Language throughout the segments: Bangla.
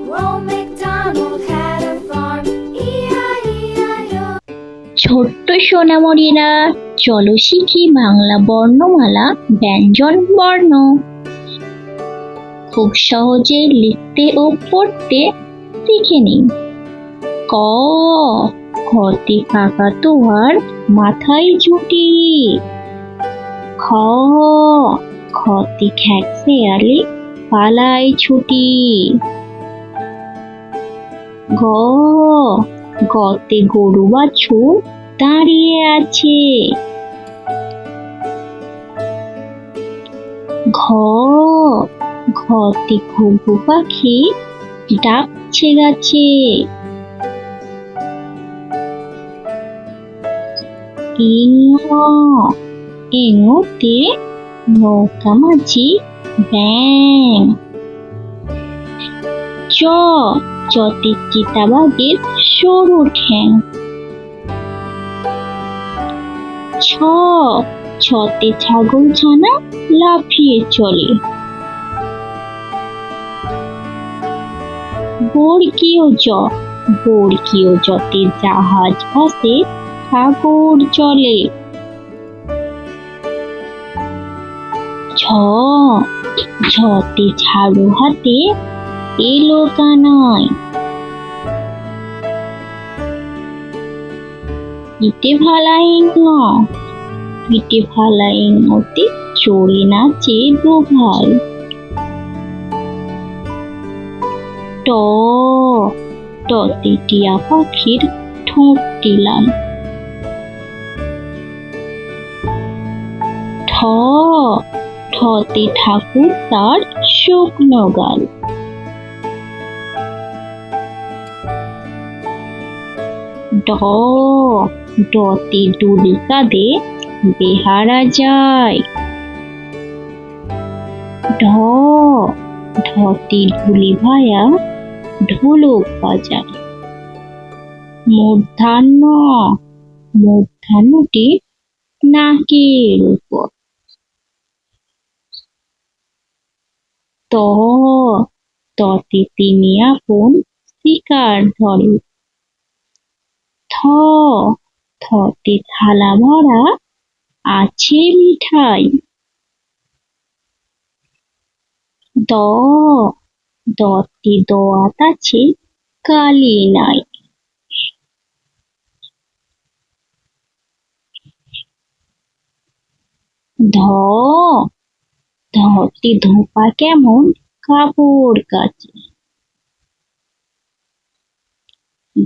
Ronald McDonald had a farm. E-I-E-I-O. ছোট্ট সোনামণিরা, চলো শিখি বাংলা বর্ণমালা ব্যঞ্জন বর্ণ। খুব সহজে লিখতে ও পড়তে শিখে নিন। ক, খতে কাকাতুয়ার মাথায় ঝুঁটি। খ, খতে খ্যাক শেয়ালে পালায় ছুটি। গ, গতে গরু বাছুর দাঁড়িয়ে আছে। ঘ, ঘতে ঘুঘু পাখি ডাকছে গাছে। ইং, ইঙতে নৌকা মাঝি ব্যাং। চ, চতে চিতাবাঘের সরু ঠ্যাং। ছ, ছতে ছাগল ছানা লাফিয়ে চলে। বর্গীয় জ, বর্গীয় জতে জাহাজ ভাসে সাগর চলে। ঝ, ঝতে ঝাড়ু হাতে এলো কানাই। ইটে ভালা ইং, পিঠে ভালা ইংতে চড়ে নাচে দুভাই। ট, টতে টিয়া পাখির ঠোঁটটি লাল। ঠ, ঠতে ঠাকুর তার শুকনো গাল। ড, ডতে ডুলি কাঁধে বেহারা যায়। ঢ, ঢতে ঢুলি ভায়া ঢোলক বাজায়। মূর্ধন্য, মূর্ধন্যটি নাকের উপর। ত, ততে তিনি আপন শিকার ধরে। থ, থতে থালা ভরা আছে মিঠাই। দ, দতে দোয়াত আছে কালি নাই। ধ, ধতে ধোপা কেমন কাপড় কাচে।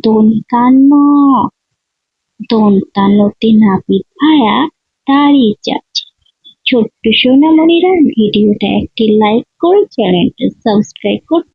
দন্তান্ন, দন্তান্নতে নাপিত ভায়া দাড়ি চাচ্ছে। ছোট্ট সোনামণিরা, ভিডিওটা একটি লাইক করে চ্যানেলটা সাবস্ক্রাইব করতে